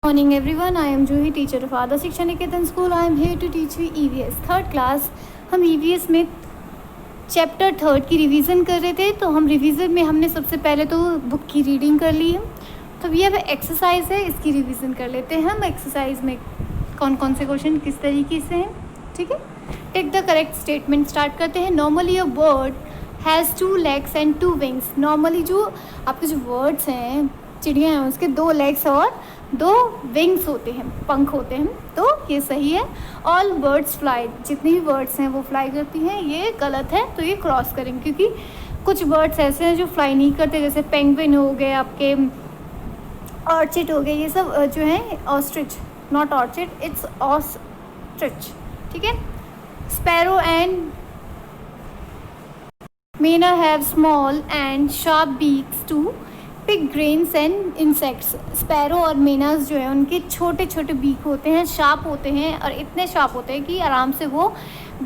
Morning everyone, I am Juhi, teacher of Adarsh Shiksha Niketan School. I am here to teach you EVS third class. हम EVS में chapter third की revision कर रहे थे। तो हम रिवीजन में हमने सबसे पहले तो बुक की रीडिंग कर ली है। तो ये अब एक्सरसाइज है, इसकी रिवीजन कर लेते हैं। हम एक्सरसाइज में कौन कौन से क्वेश्चन किस तरीके से हैं, ठीक है। Take the correct statement start करते हैं। Normally a bird has 2 legs and 2 wings। Normally जो आपके जो वर्ड्स हैं, चिड़िया हैं, उसके 2 legs और 2 विंग्स होते हैं, पंख होते हैं। तो ये सही है। ऑल बर्ड्स फ्लाई, जितनी भी बर्ड्स हैं वो फ्लाई करती हैं। ये गलत है, तो ये क्रॉस करेंगे, क्योंकि कुछ बर्ड्स ऐसे हैं जो फ्लाई नहीं करते, जैसे पेंगुइन हो गए, आपके ऑर्चिड हो गए, ये सब जो हैं ostrich, not orchid, it's ostrich, ठीक है। Sparrow and myna have small and sharp beaks to pick grains and insects. Sparrow और मेनास जो है उनके छोटे छोटे बीक होते हैं, शार्प होते हैं, और इतने शार्प होते हैं कि आराम से वो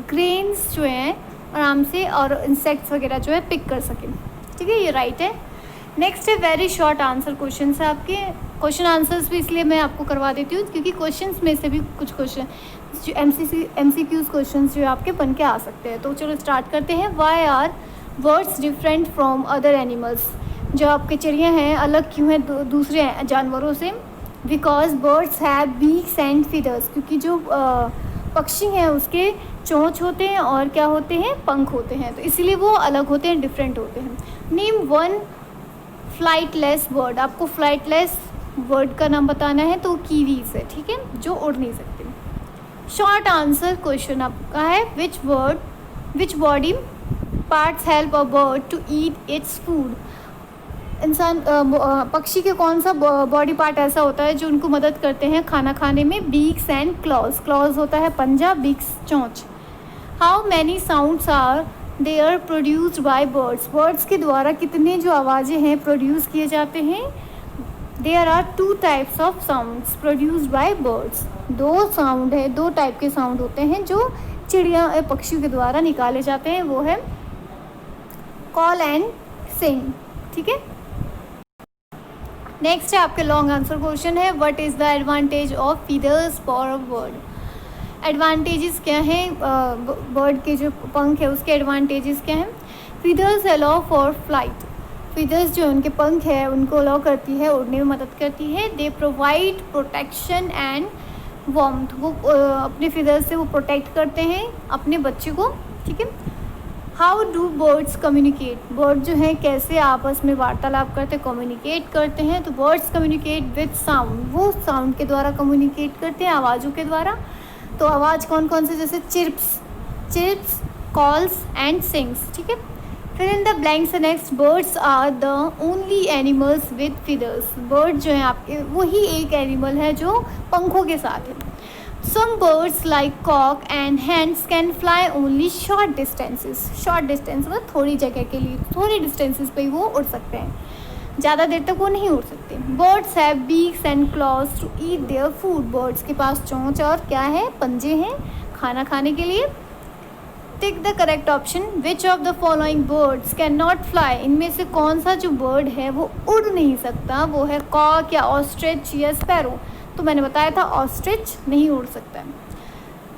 ग्रेन्स जो हैं आराम से और इंसेक्ट्स वगैरह जो है पिक कर सकें, ठीक है। ये राइट है। नेक्स्ट है वेरी शॉर्ट आंसर क्वेश्चन है आपके। क्वेश्चन आंसर्स भी इसलिए मैं आपको करवा देती हूँ क्योंकि क्वेश्चंस में से भी कुछ क्वेश्चन जो MCQs क्वेश्चन जो आपके बन के आ सकते हैं। तो चलो स्टार्ट करते हैं। Why are birds different from other animals. जो आपके चिड़िया हैं अलग क्यों हैं दूसरे जानवरों से। Because birds have beaks and feathers, क्योंकि जो पक्षी हैं उसके चोंच होते हैं और क्या होते हैं, पंख होते हैं, तो इसीलिए वो अलग होते हैं, डिफरेंट होते हैं। Name 1 flightless bird. आपको फ्लाइटलेस बर्ड का नाम बताना है, तो कीवीज है, ठीक है, जो उड़ नहीं सकते। शॉर्ट आंसर क्वेश्चन आपका है which body parts help a bird to eat its food. इंसान पक्षी के कौन सा बॉडी पार्ट ऐसा होता है जो उनको मदद करते हैं खाना खाने में। Beaks and clause. क्लॉज होता है पंजा, बीक्स चोंच। How many sounds are there produced by birds. Birds के द्वारा कितने जो आवाज़ें हैं प्रोड्यूस किए जाते हैं। There are 2 types of sounds produced by birds. 2 sound है, 2 टाइप के साउंड होते हैं जो चिड़िया पक्षियों के द्वारा निकाले जाते हैं। वो है कॉल एंड सिंग, ठीक है। नेक्स्ट है आपके लॉन्ग आंसर क्वेश्चन है what is the advantage of feathers for a bird. Advantages क्या हैं बर्ड के जो पंख है उसके एडवांटेजेस क्या हैं। Feathers allow for flight. Feathers जो उनके पंख है उनको अलाउ करती है, उड़ने में मदद करती है। They provide protection and warmth. वो अपने फीदर्स से वो प्रोटेक्ट करते हैं अपने बच्चे को, ठीक है। How do birds communicate. Bird जो हैं कैसे आपस में वार्तालाप करते, कम्युनिकेट करते हैं। तो बर्ड्स कम्युनिकेट विद साउंड। वो साउंड के द्वारा कम्युनिकेट करते हैं, आवाज़ों के द्वारा। तो आवाज़ कौन कौन से, जैसे चिर्प्स, कॉल्स एंड सिंग्स, ठीक है। फिर in the blanks next. Birds are the only animals with feathers. Bird जो हैं आपके वही एक एनिमल है जो पंखों के साथ है। Some birds like cock and hens can fly only short distances. Short distance मतलब थोड़ी जगह के लिए, थोड़ी डिस्टेंसेस पे ही वो उड़ सकते हैं, ज़्यादा देर तक वो नहीं उड़ सकते। Birds have beaks and claws to eat their food. Birds के पास चोंच और क्या है, पंजे हैं खाना खाने के लिए। Take the correct option. Which of the following birds cannot fly? इनमें से कौन सा जो बर्ड है वो उड़ नहीं सकता। वो है कॉक या ऑस्ट्रिच या स्पैरो। तो मैंने बताया था ऑस्ट्रिच नहीं उड़ सकता है,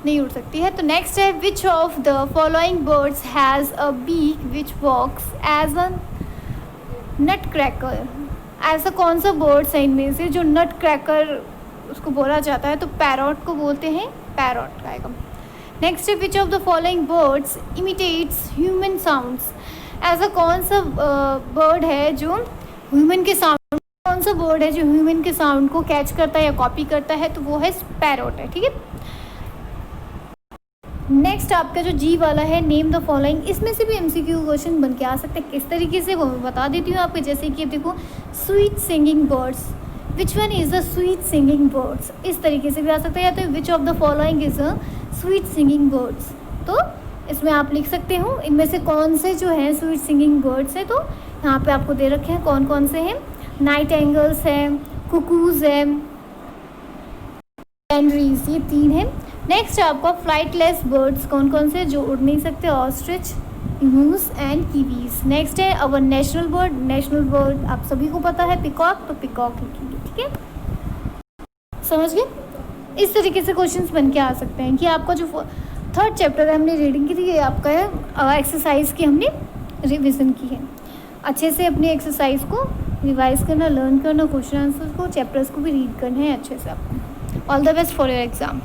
नहीं उड़ सकती है। तो नेक्स्ट है which of the following birds has a beak which works as a nut cracker. ऐसा कौन सा बर्ड्स है इनमें से जो नट क्रैकर उसको बोला जाता है। तो पैरॉट को बोलते हैं, पैरॉट आएगा। नेक्स्ट है which of the following birds imitates human sounds. ऐसा कौन सा बर्ड है जो ह्यूमन के साउंड, कौन सा बर्ड है जो ह्यूमन के साउंड को कैच करता है या कॉपी करता है। तो वो है पैरॉट है, ठीक है। नेक्स्ट आपका जो जी वाला है नेम द फॉलोइंग। इसमें से भी MCQ क्वेश्चन बन के आ सकते हैं। किस तरीके से वो मैं बता देती हूँ आपको। जैसे कि देखो sweet singing birds, which one is the sweet singing birds, इस तरीके से भी आ सकता है। या तो विच of the following is a sweet singing birds. तो इसमें आप लिख सकते हो इनमें से कौन से जो हैं स्वीट सिंगिंग बर्ड्स है। तो यहाँ पे आपको दे रखे हैं कौन कौन से हैं। नाइट एंगल्स हैं, कुकूज हैं, कैनरीज, ये 3 हैं। नेक्स्ट आपका फ्लाइटलेस बर्ड्स कौन कौन से जो उड़ नहीं सकते। Ostrich, emus and kiwis. Next है our national bird. National bird आप सभी को पता है पिकॉक, तो पिकॉक लिखेंगे, ठीक है। समझ गए। इस तरीके से क्वेश्चंस बन के आ सकते हैं कि आपका जो 3rd चैप्टर है हमने रीडिंग की थी, ये आपका है एक्सरसाइज की हमने रिवीजन की है। अच्छे से अपनी एक्सरसाइज को रिवाइज करना, लर्न करना, क्वेश्चन आंसर्स को, चैप्टर्स को भी रीड करना है अच्छे से आपको। All the best for your exam.